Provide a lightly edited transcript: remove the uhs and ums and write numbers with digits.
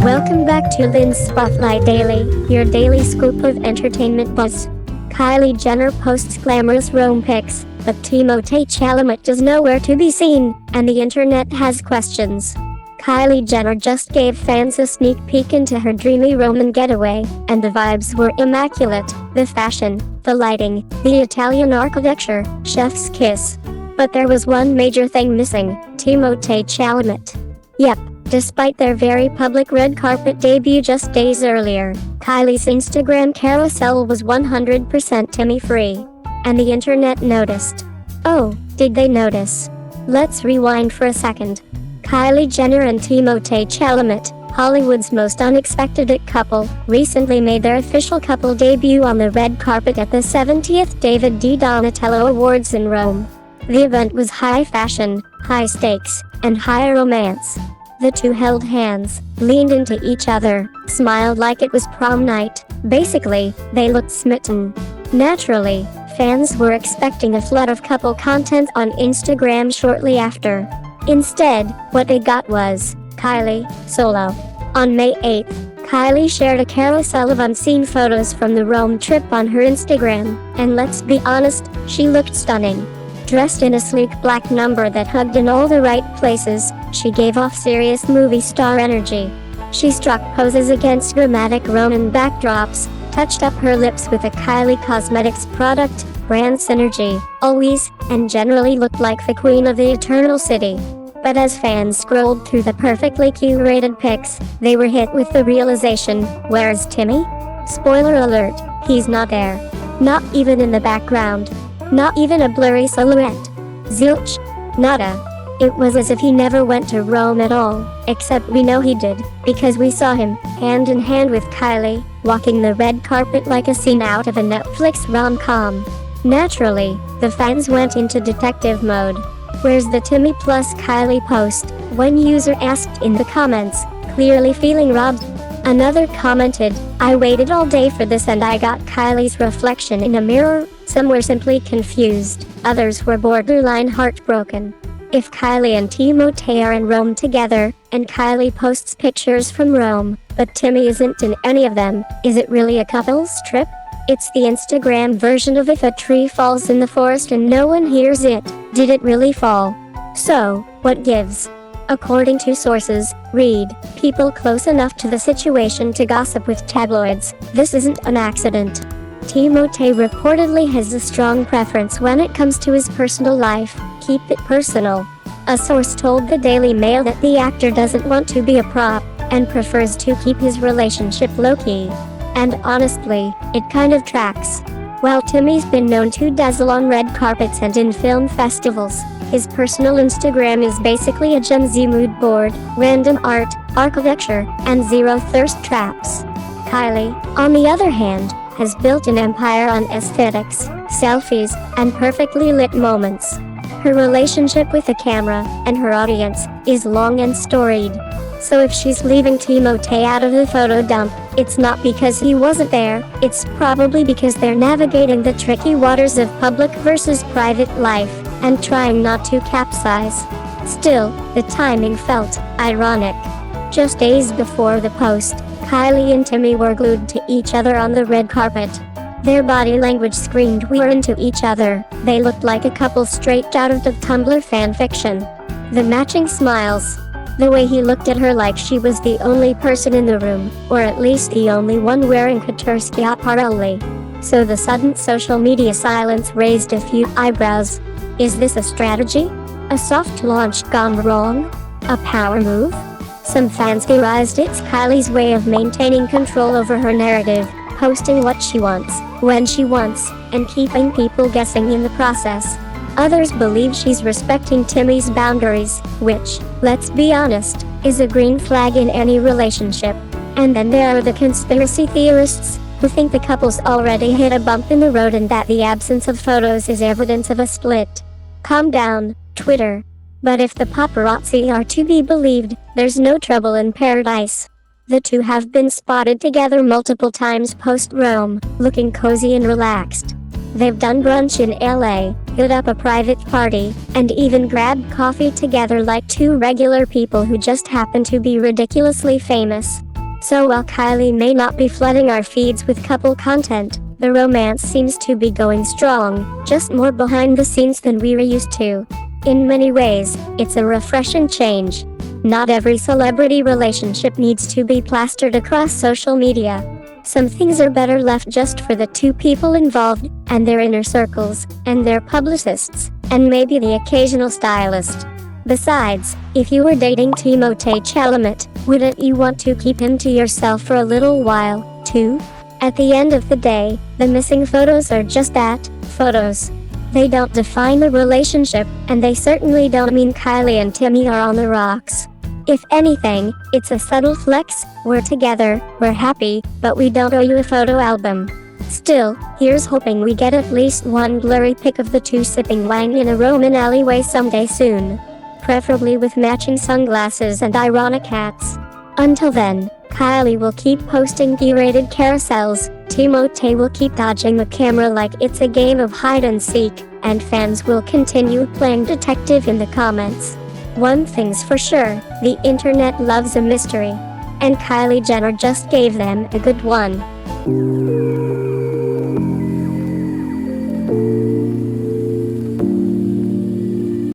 Welcome back to Lynn's Spotlight Daily, your daily scoop of entertainment buzz. Kylie Jenner posts glamorous Rome pics, but Timothée Chalamet is nowhere to be seen, and the internet has questions. Kylie Jenner just gave fans a sneak peek into her dreamy Roman getaway, and the vibes were immaculate: the fashion, the lighting, the Italian architecture, chef's kiss. But there was one major thing missing: Timothée Chalamet. Yep. Despite their very public red carpet debut just days earlier, Kylie's Instagram carousel was 100% Timmy-free. And the internet noticed. Oh, did they notice? Let's rewind for a second. Kylie Jenner and Timothée Chalamet, Hollywood's most unexpected it couple, recently made their official couple debut on the red carpet at the 70th David di Donatello Awards in Rome. The event was high fashion, high stakes, and high romance. The two held hands, leaned into each other, smiled like it was prom night. Basically, they looked smitten. Naturally, fans were expecting a flood of couple content on Instagram shortly after. Instead, what they got was Kylie, solo. On May 8th, Kylie shared a carousel of unseen photos from the Rome trip on her Instagram, and let's be honest, she looked stunning. Dressed in a sleek black number that hugged in all the right places, she gave off serious movie star energy. She struck poses against dramatic Roman backdrops, touched up her lips with a Kylie Cosmetics product, brand synergy, always, and generally looked like the queen of the Eternal City. But as fans scrolled through the perfectly curated pics, they were hit with the realization: where's Timmy? Spoiler alert, he's not there. Not even in the background. Not even a blurry silhouette. Zilch. Nada. It was as if he never went to Rome at all, except we know he did, because we saw him, hand in hand with Kylie, walking the red carpet like a scene out of a Netflix rom-com. Naturally, the fans went into detective mode. Where's the Timmy plus Kylie post? One user asked in the comments, clearly feeling robbed. Another commented, I waited all day for this and I got Kylie's reflection in a mirror. Some were simply confused, others were borderline heartbroken. If Kylie and Timothée are in Rome together, and Kylie posts pictures from Rome, but Timmy isn't in any of them, is it really a couple's trip? It's the Instagram version of if a tree falls in the forest and no one hears it, did it really fall? So, what gives? According to sources, read, people close enough to the situation to gossip with tabloids, this isn't an accident. Timothée reportedly has a strong preference when it comes to his personal life: keep it personal. A source told the Daily Mail that the actor doesn't want to be a prop, and prefers to keep his relationship low-key. And honestly, it kind of tracks. While Timmy's been known to dazzle on red carpets and in film festivals, his personal Instagram is basically a Gen Z mood board: random art, architecture, and zero thirst traps. Kylie, on the other hand, has built an empire on aesthetics, selfies, and perfectly lit moments. Her relationship with the camera, and her audience, is long and storied. So if she's leaving Timothée out of the photo dump, it's not because he wasn't there, it's probably because they're navigating the tricky waters of public versus private life, and trying not to capsize. Still, the timing felt ironic. Just days before the post, Kylie and Timmy were glued to each other on the red carpet. Their body language screamed we're into each other. They looked like a couple straight out of the Tumblr fanfiction. The matching smiles. The way he looked at her like she was the only person in the room, or at least the only one wearing couture Schiaparelli. So the sudden social media silence raised a few eyebrows. Is this a strategy? A soft launch gone wrong? A power move? Some fans theorized it's Kylie's way of maintaining control over her narrative, posting what she wants, when she wants, and keeping people guessing in the process. Others believe she's respecting Timmy's boundaries, which, let's be honest, is a green flag in any relationship. And then there are the conspiracy theorists, who think the couple's already hit a bump in the road and that the absence of photos is evidence of a split. Calm down, Twitter. But if the paparazzi are to be believed, there's no trouble in paradise. The two have been spotted together multiple times post-Rome, looking cozy and relaxed. They've done brunch in LA, hit up a private party, and even grabbed coffee together like two regular people who just happen to be ridiculously famous. So while Kylie may not be flooding our feeds with couple content, the romance seems to be going strong, just more behind the scenes than we were used to. In many ways, it's a refreshing change. Not every celebrity relationship needs to be plastered across social media. Some things are better left just for the two people involved, and their inner circles, and their publicists, and maybe the occasional stylist. Besides, if you were dating Timothée Chalamet, wouldn't you want to keep him to yourself for a little while, too? At the end of the day, the missing photos are just that, photos. They don't define the relationship, and they certainly don't mean Kylie and Timmy are on the rocks. If anything, it's a subtle flex. We're together, we're happy, but we don't owe you a photo album. Still, here's hoping we get at least one blurry pic of the two sipping wine in a Roman alleyway someday soon. Preferably with matching sunglasses and ironic hats. Until then, Kylie will keep posting G-rated carousels, Timothée will keep dodging the camera like it's a game of hide and seek, and fans will continue playing detective in the comments. One thing's for sure, the internet loves a mystery. And Kylie Jenner just gave them a good one.